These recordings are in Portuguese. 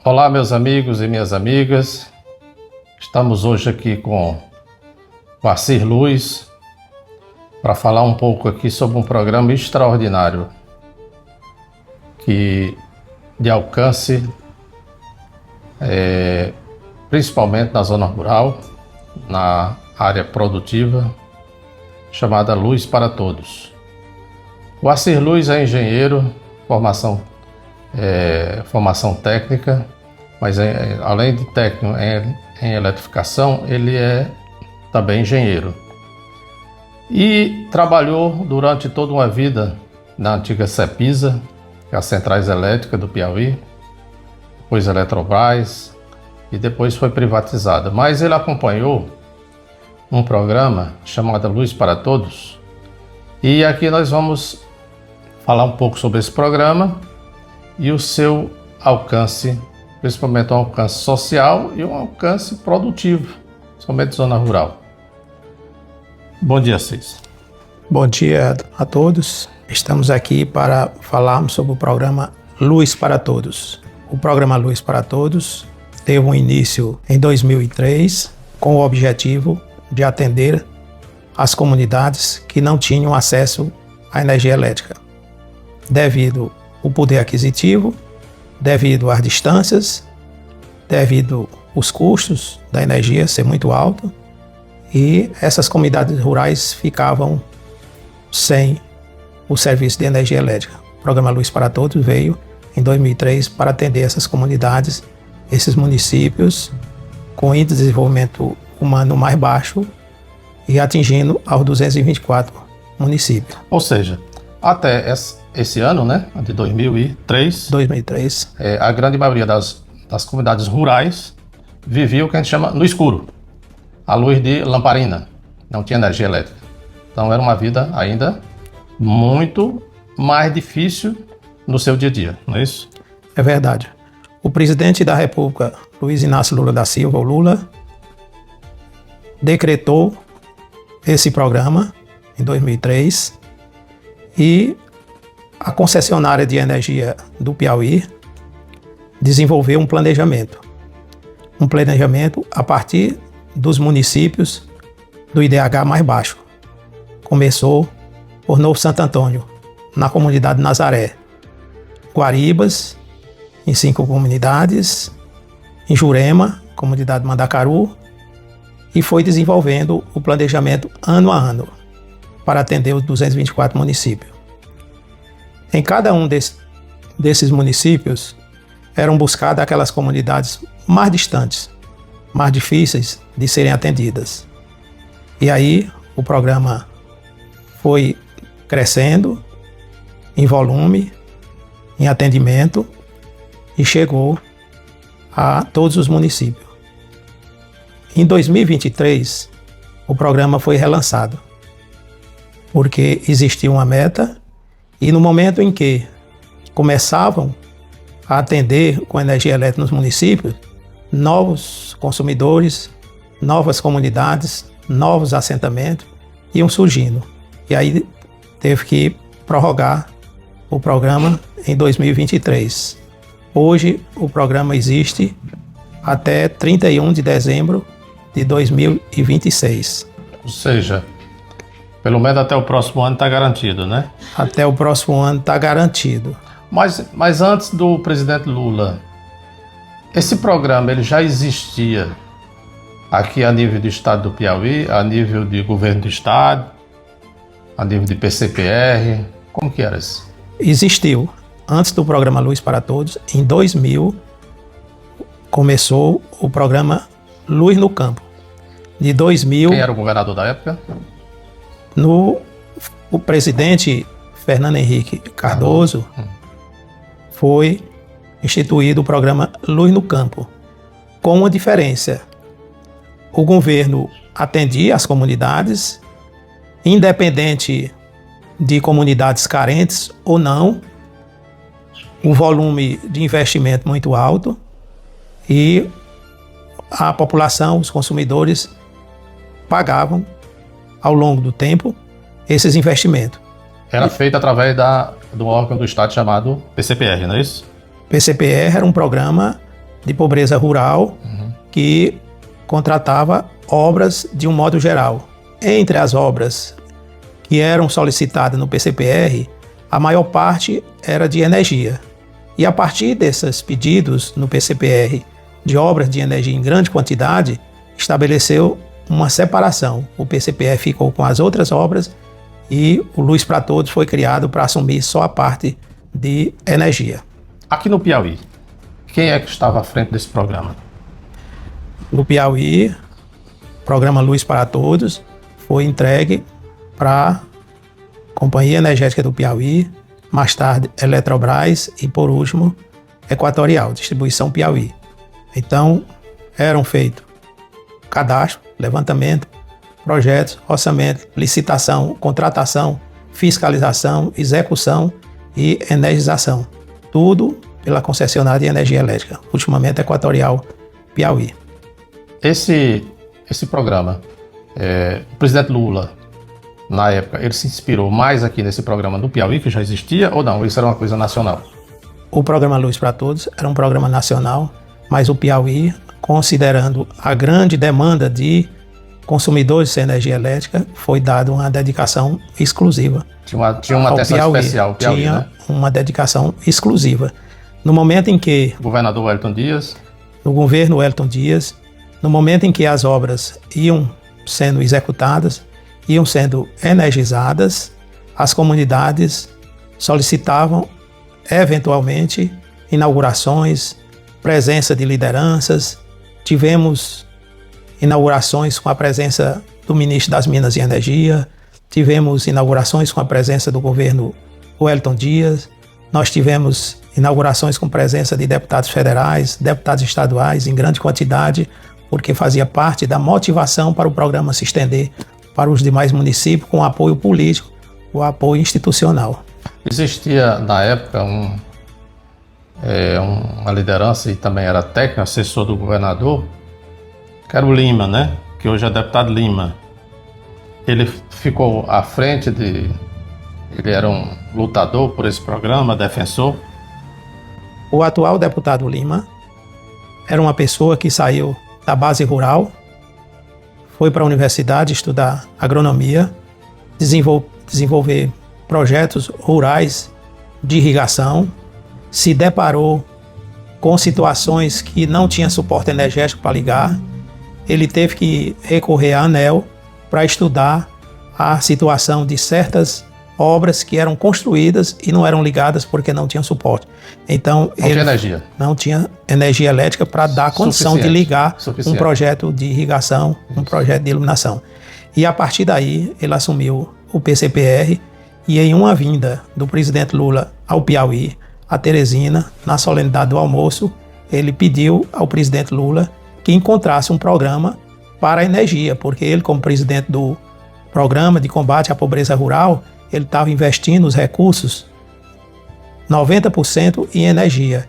Olá, meus amigos e minhas amigas. Estamos hoje aqui com o Acir Luz para falar um pouco aqui sobre um programa extraordinário que de alcance principalmente na zona rural, na área produtiva, chamada Luz para Todos. O Acir Luz é engenheiro, formação técnica, mas além de técnico em eletrificação, ele é também engenheiro. E trabalhou durante toda uma vida na antiga Cepisa, que é as Centrais Elétricas do Piauí, depois Eletrobras, e depois foi privatizada. Mas ele acompanhou um programa chamado Luz para Todos, e aqui nós vamos falar um pouco sobre esse programa e o seu alcance, principalmente um alcance social e um alcance produtivo, somente zona rural. Bom dia, Cis. Bom dia a todos. Estamos aqui para falarmos sobre o programa Luz para Todos. O programa Luz para Todos teve um início em 2003 com o objetivo de atender as comunidades que não tinham acesso à energia elétrica, devido ao poder aquisitivo, devido às distâncias, devido aos custos da energia ser muito alto, e essas comunidades rurais ficavam sem o serviço de energia elétrica. O programa Luz para Todos veio em 2003 para atender essas comunidades, esses municípios com índice de desenvolvimento humano mais baixo e atingindo aos 224 municípios. Ou seja, até esse ano, né, de 2003, a grande maioria das comunidades rurais vivia o que a gente chama no escuro, à luz de lamparina, não tinha energia elétrica. Então era uma vida ainda muito mais difícil no seu dia a dia, não é isso? É verdade. O presidente da República, Luiz Inácio Lula da Silva, o Lula, decretou esse programa em 2003 e a concessionária de energia do Piauí desenvolveu um planejamento a partir dos municípios do IDH mais baixo. Começou por Novo Santo Antônio, na comunidade Nazaré, Guaribas, em 5 comunidades, em Jurema, comunidade Mandacaru, e foi desenvolvendo o planejamento ano a ano para atender os 224 municípios. Em cada um desses municípios eram buscadas aquelas comunidades mais distantes, mais difíceis de serem atendidas. E aí o programa foi crescendo em volume, em atendimento, e chegou a todos os municípios. Em 2023, o programa foi relançado, porque existia uma meta, e no momento em que começavam a atender com energia elétrica nos municípios, novos consumidores, novas comunidades, novos assentamentos iam surgindo. E aí teve que prorrogar o programa em 2023. Hoje o programa existe até 31 de dezembro de 2026. Ou seja, pelo menos até o próximo ano está garantido, né? Até o próximo ano está garantido. Mas antes do presidente Lula, esse programa ele já existia aqui a nível do estado do Piauí, a nível de governo do estado, a nível de PCPR, como que era isso? Existiu. Antes do programa Luz para Todos, em 2000, começou o programa Luz no Campo. De 2000... Quem era o governador da época? O presidente Fernando Henrique Cardoso foi instituído o programa Luz no Campo, com uma diferença. O governo atendia as comunidades, independente de comunidades carentes ou não, um volume de investimento muito alto, e a população, os consumidores, pagavam ao longo do tempo esses investimentos. Era feito através do órgão do Estado chamado PCPR, não é isso? PCPR era um programa de pobreza rural que contratava obras de um modo geral. Entre as obras que eram solicitadas no PCPR, a maior parte era de energia. E a partir desses pedidos no PCPR de obras de energia em grande quantidade, estabeleceu uma separação. O PCPR ficou com as outras obras e o Luz para Todos foi criado para assumir só a parte de energia. Aqui no Piauí, quem é que estava à frente desse programa? No Piauí, o programa Luz para Todos foi entregue para a Companhia Energética do Piauí, mais tarde Eletrobras e, por último, Equatorial, Distribuição Piauí. Então, eram feitos cadastro, levantamento, projetos, orçamento, licitação, contratação, fiscalização, execução e energização. Tudo pela concessionária de energia elétrica, ultimamente Equatorial Piauí. Esse programa, o presidente Lula, na época, ele se inspirou mais aqui nesse programa do Piauí, que já existia, ou não? Isso era uma coisa nacional? O programa Luz para Todos era um programa nacional, mas o Piauí, considerando a grande demanda de consumidores de energia elétrica, foi dado uma dedicação exclusiva. Tinha uma atenção Piauí, especial, Piauí, tinha, né? Uma dedicação exclusiva. No momento em que O governador Wellington Dias. no governo Wellington Dias, no momento em que as obras iam sendo executadas, iam sendo energizadas, as comunidades solicitavam eventualmente inaugurações, presença de lideranças. Tivemos inaugurações com a presença do ministro das Minas e Energia, tivemos inaugurações com a presença do governo Wellington Dias, nós tivemos inaugurações com presença de deputados federais, deputados estaduais em grande quantidade, porque fazia parte da motivação para o programa se estender para os demais municípios com apoio político, o apoio institucional. Existia, na época, uma liderança e também era técnico, assessor do governador, que era o Lima, né? Que hoje é deputado Lima. Ele ficou à frente ele era um lutador por esse programa, defensor. O atual deputado Lima era uma pessoa que saiu da base rural, foi para a universidade estudar agronomia, desenvolver projetos rurais de irrigação, se deparou com situações que não tinha suporte energético para ligar, ele teve que recorrer à ANEEL para estudar a situação de certas obras que eram construídas e não eram ligadas porque não tinham suporte. Então, não tinha energia elétrica para dar condição de ligar um projeto de irrigação, um projeto de iluminação. E a partir daí, ele assumiu o PCPR e em uma vinda do presidente Lula ao Piauí, a Teresina, na solenidade do almoço, ele pediu ao presidente Lula que encontrasse um programa para a energia, porque ele, como presidente do Programa de Combate à Pobreza Rural, ele estava investindo os recursos 90% em energia.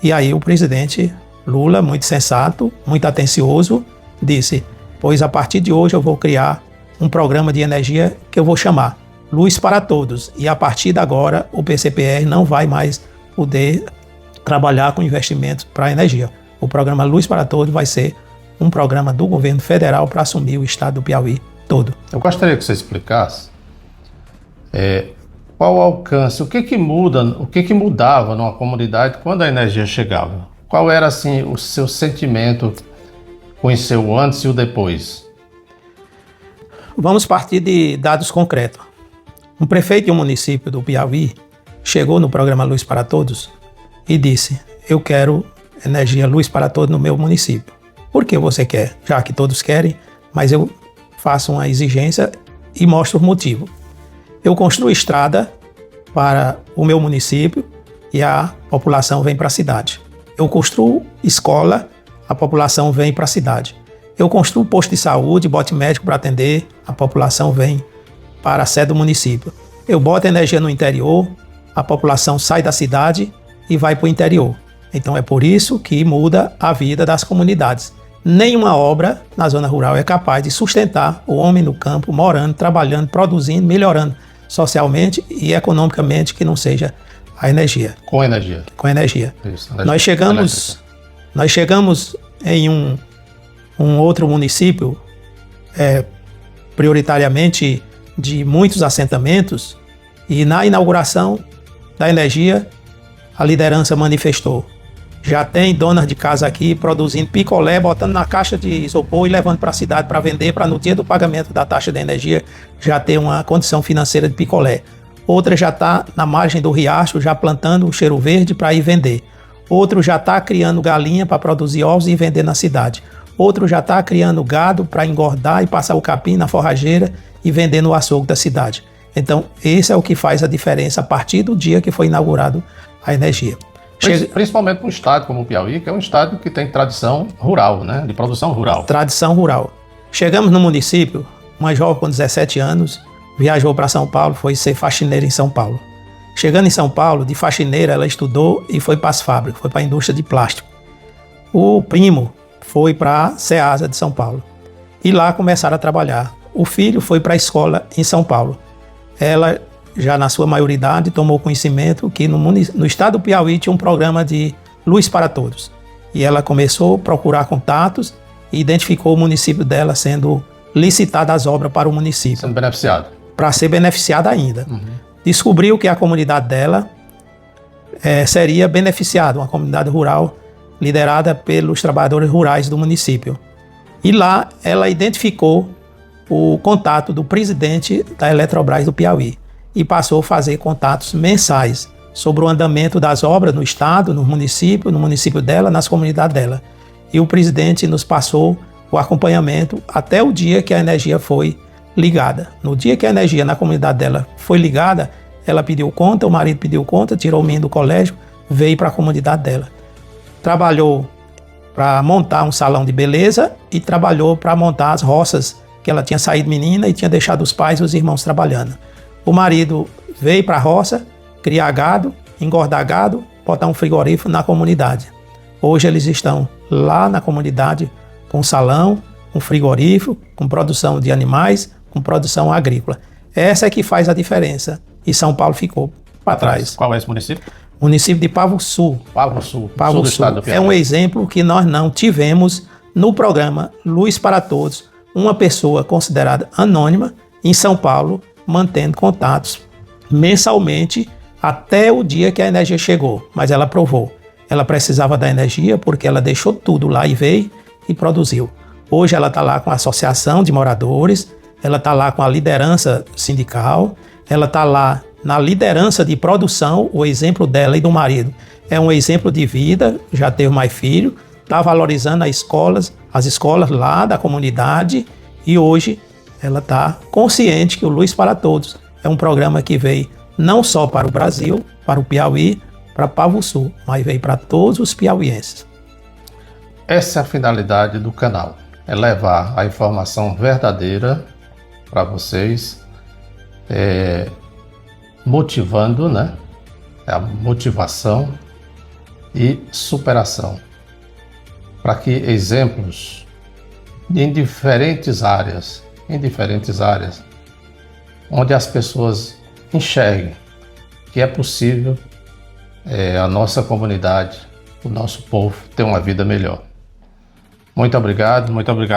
E aí o presidente Lula, muito sensato, muito atencioso, disse: pois a partir de hoje eu vou criar um programa de energia que eu vou chamar Luz para Todos. E a partir de agora o PCPR não vai mais poder trabalhar com investimentos para energia. O programa Luz para Todos vai ser um programa do governo federal para assumir o estado do Piauí todo. Eu gostaria que você explicasse qual o alcance, o que mudava numa comunidade quando a energia chegava? Qual era, assim, o seu sentimento conhecer o antes e o depois? Vamos partir de dados concretos. Um prefeito de um município do Piauí chegou no programa Luz para Todos e disse: eu quero energia Luz para Todos no meu município. Por que você quer? Já que todos querem, mas eu faço uma exigência e mostro o motivo. Eu construo estrada para o meu município e a população vem para a cidade. Eu construo escola, a população vem para a cidade. Eu construo posto de saúde, bote médico para atender, a população vem para a sede do município. Eu boto energia no interior, a população sai da cidade e vai para o interior. Então é por isso que muda a vida das comunidades. Nenhuma obra na zona rural é capaz de sustentar o homem no campo, morando, trabalhando, produzindo, melhorando socialmente e economicamente, que não seja a energia. Com energia. Com energia. Isso, Nós chegamos Nós chegamos em um outro município, prioritariamente de muitos assentamentos, e na inauguração da energia, a liderança manifestou. Já tem donas de casa aqui produzindo picolé, botando na caixa de isopor e levando para a cidade para vender, para no dia do pagamento da taxa de energia já ter uma condição financeira de picolé. Outra já está na margem do riacho, já plantando o cheiro verde para ir vender. Outro já está criando galinha para produzir ovos e vender na cidade. Outro já está criando gado para engordar e passar o capim na forrageira e vender no açougue da cidade. Então, esse é o que faz a diferença a partir do dia que foi inaugurado a energia. Principalmente para um estado como o Piauí, que é um estado que tem tradição rural, né? De produção rural. Tradição rural. Chegamos no município, uma jovem com 17 anos, viajou para São Paulo, foi ser faxineira em São Paulo. Chegando em São Paulo, de faxineira, ela estudou e foi para as fábricas, foi para a indústria de plástico. O primo foi para a Ceasa de São Paulo. E lá começaram a trabalhar. O filho foi para a escola em São Paulo. Ela, já na sua maioridade, tomou conhecimento que no estado do Piauí tinha um programa de Luz para Todos. E ela começou a procurar contatos e identificou o município dela sendo licitado as obras para o município. Sendo beneficiado. Para ser beneficiada ainda. Descobriu que a comunidade dela seria beneficiada, uma comunidade rural liderada pelos trabalhadores rurais do município. E lá ela identificou o contato do presidente da Eletrobras do Piauí e passou a fazer contatos mensais sobre o andamento das obras no estado, no município dela, nas comunidades dela. E o presidente nos passou o acompanhamento até o dia que a energia foi ligada. No dia que a energia na comunidade dela foi ligada, ela pediu conta, o marido pediu conta, tirou o menino do colégio, veio para a comunidade dela. Trabalhou para montar um salão de beleza e trabalhou para montar as roças, que ela tinha saído menina e tinha deixado os pais e os irmãos trabalhando. O marido veio para a roça, criar gado, engordar gado, botar um frigorífico na comunidade. Hoje eles estão lá na comunidade com um salão, um frigorífico, com produção de animais, com produção agrícola. Essa é que faz a diferença. E São Paulo ficou para trás. Qual é esse município? Município de Pavo Sul. Pavo Sul. Pavo sul do Sul. estado do Piauí. É um exemplo que nós não tivemos no programa Luz para Todos, uma pessoa considerada anônima em São Paulo, mantendo contatos mensalmente até o dia que a energia chegou. Mas ela provou. Ela precisava da energia porque ela deixou tudo lá e veio e produziu. Hoje ela está lá com a associação de moradores, ela está lá com a liderança sindical, ela está lá na liderança de produção. O exemplo dela e do marido é um exemplo de vida, já teve mais filho, está valorizando as escolas lá da comunidade, e hoje ela está consciente que o Luz para Todos é um programa que veio não só para o Brasil, para o Piauí, para Pavo Sul, mas veio para todos os piauienses. Essa é a finalidade do canal, é levar a informação verdadeira para vocês, motivando, né? A motivação e superação, para que exemplos em diferentes áreas, onde as pessoas enxerguem que é possível a nossa comunidade, o nosso povo ter uma vida melhor. Muito obrigado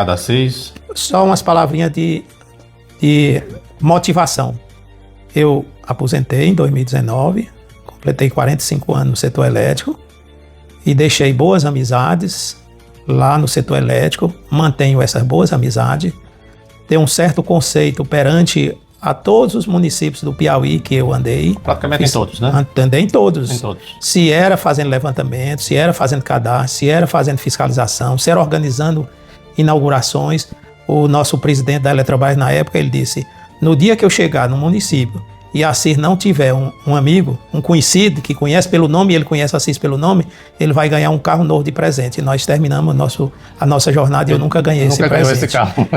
a vocês. Só umas palavrinhas de motivação. Eu aposentei em 2019, completei 45 anos no setor elétrico e deixei boas amizades lá no setor elétrico, mantenho essas boas amizades, tenho um certo conceito perante a todos os municípios do Piauí que eu andei. Praticamente em todos, né? Andei em todos. Em todos. Se era fazendo levantamento, se era fazendo cadastro, se era fazendo fiscalização, se era organizando inaugurações. O nosso presidente da Eletrobras na época, ele disse: no dia que eu chegar no município e a CIR não tiver um amigo, um conhecido que conhece pelo nome e ele conhece a CIR pelo nome, ele vai ganhar um carro novo de presente. E nós terminamos a nossa jornada e eu nunca ganhei esse presente. Esse carro.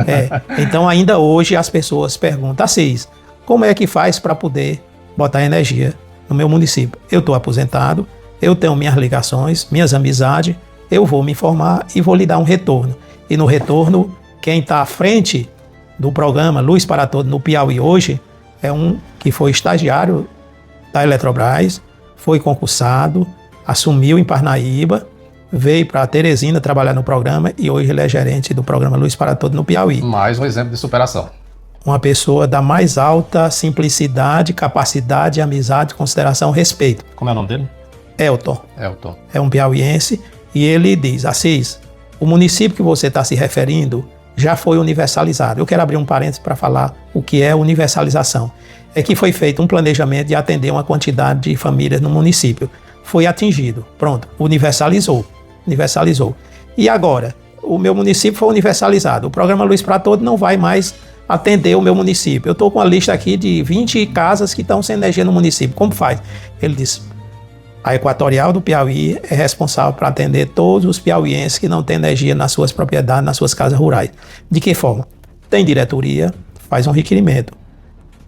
Então ainda hoje as pessoas perguntam: CIR, como é que faz para poder botar energia no meu município? Eu estou aposentado, eu tenho minhas ligações, minhas amizades, eu vou me informar e vou lhe dar um retorno. E no retorno, quem está à frente do programa Luz para Todos no Piauí hoje é um que foi estagiário da Eletrobras, foi concursado, assumiu em Parnaíba veio para Teresina trabalhar no programa e hoje ele é gerente do programa Luz para Todos no Piauí. Mais um exemplo de superação. Uma pessoa da mais alta simplicidade, capacidade, amizade, consideração, respeito. Como é o nome dele? Elton. Elton. É um piauiense e ele diz: Assis, o município que você está se referindo já foi universalizado. Eu quero abrir um parênteses para falar o que é universalização. É que foi feito um planejamento de atender uma quantidade de famílias no município. Foi atingido. Pronto, universalizou. E agora, o meu município foi universalizado. O programa Luz para Todos não vai mais atender o meu município. Eu estou com uma lista aqui de 20 casas que estão sem energia no município. Como faz? Ele disse: a Equatorial do Piauí é responsável para atender todos os piauienses que não têm energia nas suas propriedades, nas suas casas rurais. De que forma? Tem diretoria, faz um requerimento.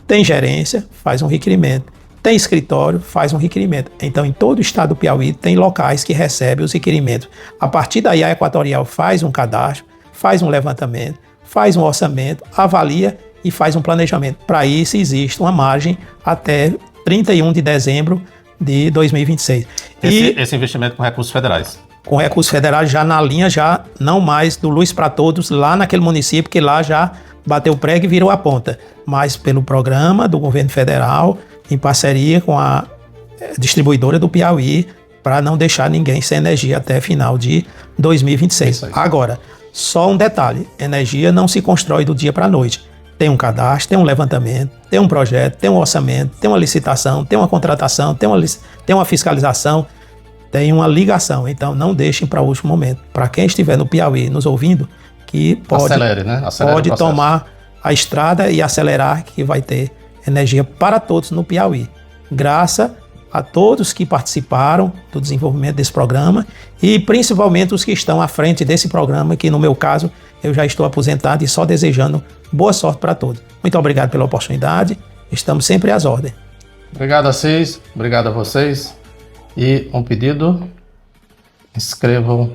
Tem gerência, faz um requerimento. Tem escritório, faz um requerimento. Então, em todo o estado do Piauí, tem locais que recebem os requerimentos. A partir daí, a Equatorial faz um cadastro, faz um levantamento, faz um orçamento, avalia e faz um planejamento. Para isso, existe uma margem até 31 de dezembro de 2026. Esse investimento com recursos federais. Com recursos federais já na linha, já não mais do Luz para Todos, lá naquele município que lá já bateu o prego e virou a ponta, mas pelo programa do governo federal, em parceria com a distribuidora do Piauí, para não deixar ninguém sem energia até final de 2026. Agora, só um detalhe: energia não se constrói do dia para a noite. Tem um cadastro, tem um levantamento, tem um projeto, tem um orçamento, tem uma licitação, tem uma contratação, tem uma fiscalização, tem uma ligação. Então, não deixem para o último momento. Para quem estiver no Piauí nos ouvindo, que pode, acelere, né? Pode tomar a estrada e acelerar, que vai ter energia para todos no Piauí. Graças a todos que participaram do desenvolvimento desse programa e principalmente os que estão à frente desse programa, que no meu caso eu já estou aposentado e só desejando boa sorte para todos. Muito obrigado pela oportunidade, estamos sempre às ordens. Obrigado a vocês, obrigado a vocês. E um pedido: inscrevam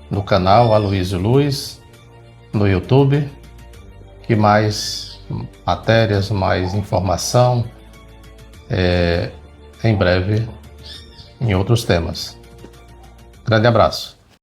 no canal Aloysio Luz, no YouTube, que mais matérias, mais informação, em breve em outros temas. Grande abraço.